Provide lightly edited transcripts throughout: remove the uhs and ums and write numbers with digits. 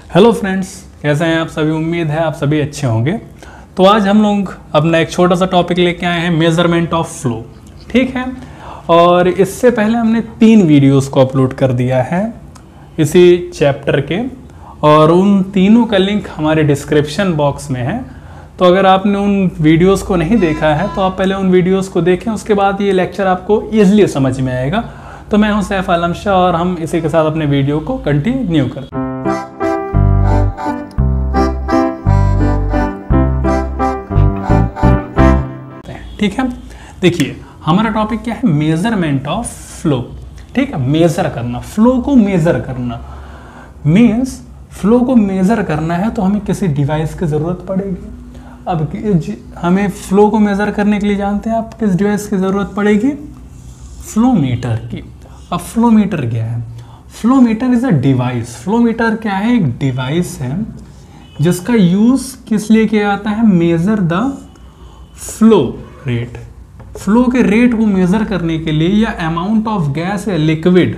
Hello friends, कैसे हैं आप सभी। उम्मीद है आप सभी अच्छे होंगे। तो आज हम लोग अपना एक छोटा सा टॉपिक लेके आए हैं, मेजरमेंट ऑफ फ्लो। ठीक है, और इससे पहले हमने 3 वीडियोस को अपलोड कर दिया है इसी चैप्टर के, और उन तीनों का लिंक हमारे डिस्क्रिप्शन बॉक्स में है। तो अगर आपने उन वीडियोस को नहीं देखा है तो आप पहले उन वीडियोस को देखें, उसके बाद ये लेक्चर आपको ईजिली समझ में आएगा। तो मैं हूं सैफ आलम शाह और हम इसी के साथ अपने वीडियो को कंटिन्यू करते हैं। ठीक है, देखिए हमारा टॉपिक क्या है, मेजरमेंट ऑफ फ्लो। ठीक है, मेजर करना, फ्लो को मेजर करना मीन्स फ्लो को मेजर करना है तो हमें किसी डिवाइस की ज़रूरत पड़ेगी। अब हमें फ्लो को मेजर करने के लिए जानते हैं आप किस डिवाइस की ज़रूरत पड़ेगी, फ्लोमीटर की। अब फ्लोमीटर क्या है, flowmeter is a device. Flowmeter क्या है, एक डिवाइस है जिसका यूज़ किस लिए किया जाता है, major the flow rate. Flow के रेट को मेजर करने के लिए, या अमाउंट ऑफ गैस या liquid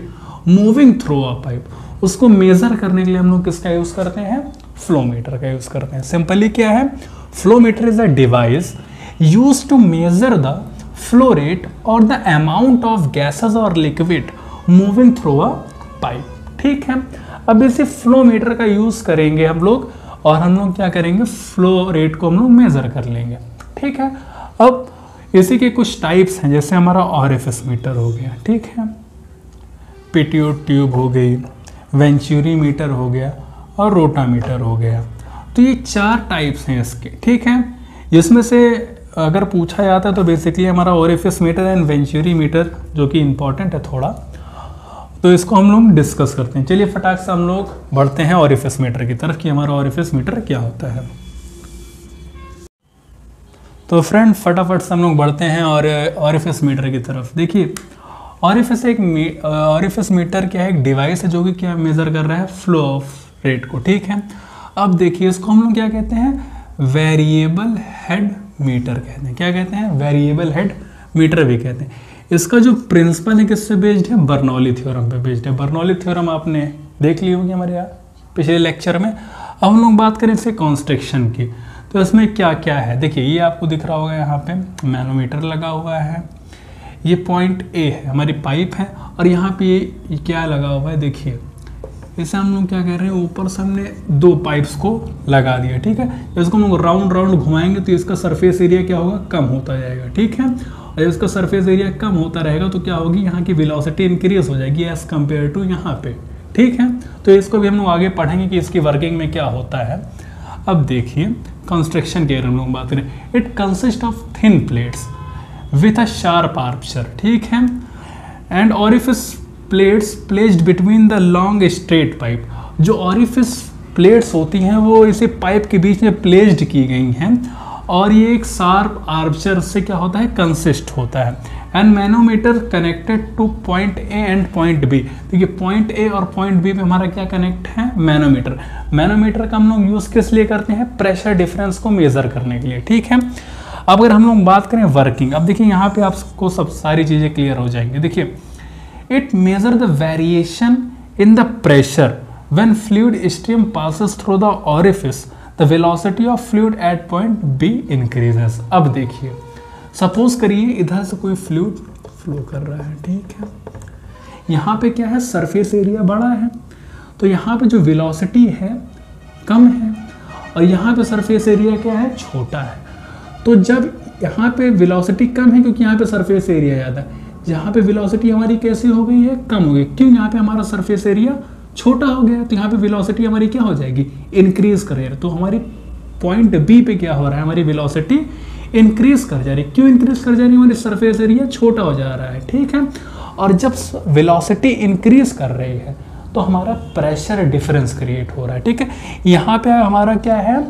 moving through a pipe, उसको मेजर करने के लिए हम लोग किसका यूज करते हैं, फ्लोमीटर का यूज करते हैं। सिंपली क्या है, flowmeter is a device used to measure the flow rate और द अमाउंट ऑफ गैसेस और liquid moving through a pipe. ठीक है, अब इसे फ्लोमीटर का यूज करेंगे हम लोग, और हम लोग क्या करेंगे, फ्लो रेट को हम लोग मेजर कर लेंगे। ठीक है, अब इसी के कुछ टाइप्स हैं, जैसे हमारा ऑरिफिस मीटर हो गया, ठीक है, पिट्यूट ट्यूब हो गई, वेंचुरी मीटर हो गया और रोटामीटर हो गया। तो ये 4 टाइप्स हैं इसके। ठीक है, इसमें से अगर पूछा जाता है तो बेसिकली हमारा orifice meter and venturi meter, जो कि इम्पॉर्टेंट है थोड़ा, तो इसको हम लोग डिस्कस करते हैं। चलिए फटाक से हम लोग बढ़ते हैं ऑरिफिस मीटर की तरफ कि हमारा ऑरिफिस मीटर क्या होता है। तो फ्रेंड फटाफट से हम लोग बढ़ते हैं और ऑरिफिस मीटर की तरफ। देखिए ऑरिफिस मीटर क्या है, एक डिवाइस है जो कि क्या मेजर कर रहा है, फ्लो ऑफ रेट को। ठीक है, अब देखिए इसको हम लोग क्या कहते हैं, वेरिएबल हेड मीटर कहते हैं। क्या कहते हैं, वेरिएबल हेड मीटर भी कहते हैं। इसका जो प्रिंसिपल है किससे बेस्ड है, बर्नौली थ्योरम पे बेस्ड है। बर्नौली थ्योरम आपने देख ली होगी हमारे यहाँ पिछले लेक्चर में। अब हम लोग बात करें इसके कंस्ट्रक्शन की, तो इसमें क्या क्या है। देखिए ये आपको दिख रहा होगा, यहाँ पे मैनोमीटर लगा हुआ है, ये पॉइंट ए है, हमारी पाइप है, और यहाँ पे ये क्या लगा हुआ है, देखिए इसे हम लोग क्या कह रहे हैं, ऊपर से हमने 2 पाइप्स को लगा दिया। ठीक है, इसको हम लोग राउंड राउंड घुमाएंगे तो इसका सरफेस एरिया क्या होगा, कम होता जाएगा। ठीक है, और इसका सरफेस एरिया कम होता रहेगा तो क्या होगी, यहाँ की वेलोसिटी इंक्रीज हो जाएगी एज कम्पेयर टू यहाँ पे। ठीक है, तो इसको भी हम लोग आगे पढ़ेंगे कि इसकी वर्किंग में क्या होता है। अब देखिए कंस्ट्रक्शन की हम लोग बात करें, it consist of thin plates with a sharp Archer. ठीक है, and orifice plates placed between the long straight pipe. जो ऑरिफिस प्लेट्स होती हैं वो इसे पाइप के बीच में प्लेस्ड की गई हैं, और ये एक शार्प आर्चर से क्या होता है, कंसिस्ट होता है। And manometer connected to point A and point B. देखिए पॉइंट ए और पॉइंट बी पे हमारा क्या कनेक्ट है, मैनोमीटर। मैनोमीटर का हम लोग यूज़ किस लिए करते हैं, प्रेशर डिफरेंस को मेजर करने के लिए। ठीक है, अब अगर हम लोग बात करें वर्किंग, अब देखिए यहाँ पे आपको सब सारी चीज़ें क्लियर हो जाएंगी। देखिए it measure the variation in the pressure when fluid stream passes through the orifice, the velocity of fluid at point B increases. अब देखिए सपोज करिए इधर से कोई फ्लूइड फ्लो कर रहा है। ठीक है, यहाँ पे क्या है, सरफेस एरिया बड़ा है, तो यहाँ पे जो वेलोसिटी है कम है, और यहाँ पे सरफेस एरिया क्या है, छोटा है। तो जब यहाँ पे वेलोसिटी कम है क्योंकि यहाँ पे सरफेस एरिया ज़्यादा है, यहाँ पे वेलोसिटी हमारी कैसी हो गई है, कम हो गई। क्यों, यहाँ पे हमारा सरफेस एरिया छोटा हो गया, तो यहाँ पे वेलोसिटी हमारी क्या हो जाएगी, इंक्रीज करेगी। तो हमारी पॉइंट बी पे क्या हो रहा है, हमारी वेलोसिटी इंक्रीज कर जा रही है। क्यों इंक्रीज कर जा रही है, हमारी सरफेस एरिया छोटा हो जा रहा है। ठीक है, और जब वेलोसिटी इंक्रीज कर रही है तो हमारा प्रेशर डिफरेंस क्रिएट हो रहा है। ठीक है, यहाँ पे हमारा क्या है,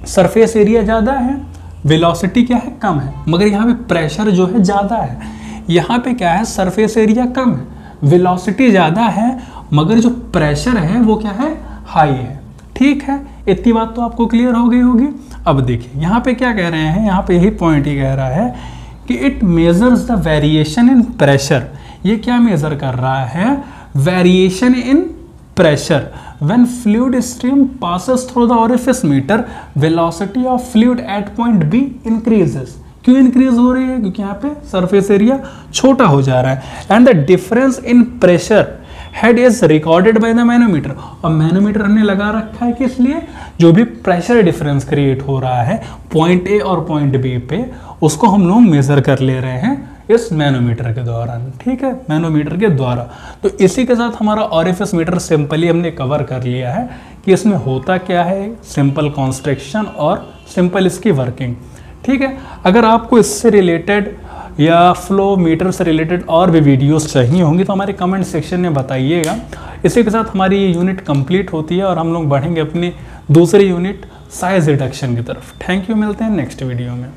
सरफेस एरिया ज़्यादा है, वेलोसिटी क्या है, कम है, मगर यहाँ पे प्रेशर जो है ज़्यादा है। यहाँ पे क्या है, सरफेस एरिया कम है, वेलोसिटी ज़्यादा है, मगर जो प्रेशर है वो क्या है, हाई है। ठीक है, इतनी बात तो आपको क्लियर हो गई होगी। अब देखिए यहाँ पे क्या कह रहे हैं, यहाँ पे यही पॉइंट ही कह रहा है कि it measures the variation in pressure. ये क्या मेजर कर रहा है, variation in pressure when fluid stream passes through the orifice meter velocity of fluid at point B increases. क्यों इंक्रीज हो रही है? क्योंकि यहाँ पे सरफेस एरिया छोटा हो जा रहा है। And the difference in pressure head is recorded by the manometer. और मैनोमीटर हमने लगा रखा है कि इसलिए जो भी प्रेशर डिफरेंस क्रिएट हो रहा है पॉइंट ए और पॉइंट बी पे, उसको हम लोग मेजर कर ले रहे हैं इस मैनोमीटर के दौरान। ठीक है, मैनोमीटर के द्वारा। तो इसी के साथ हमारा ओरिफिस मीटर सिंपली हमने कवर कर लिया है कि इसमें होता क्या है, सिंपल कंस्ट्रक्शन और सिंपल इसकी वर्किंग। ठीक है, अगर आपको इससे रिलेटेड या फ्लो मीटर से रिलेटेड और भी वीडियोस चाहिए होंगी तो हमारे कमेंट सेक्शन में बताइएगा। इसी के साथ हमारी ये यूनिट कंप्लीट होती है और हम लोग बढ़ेंगे अपनी दूसरी यूनिट साइज रिडक्शन की तरफ। थैंक यू, मिलते हैं नेक्स्ट वीडियो में।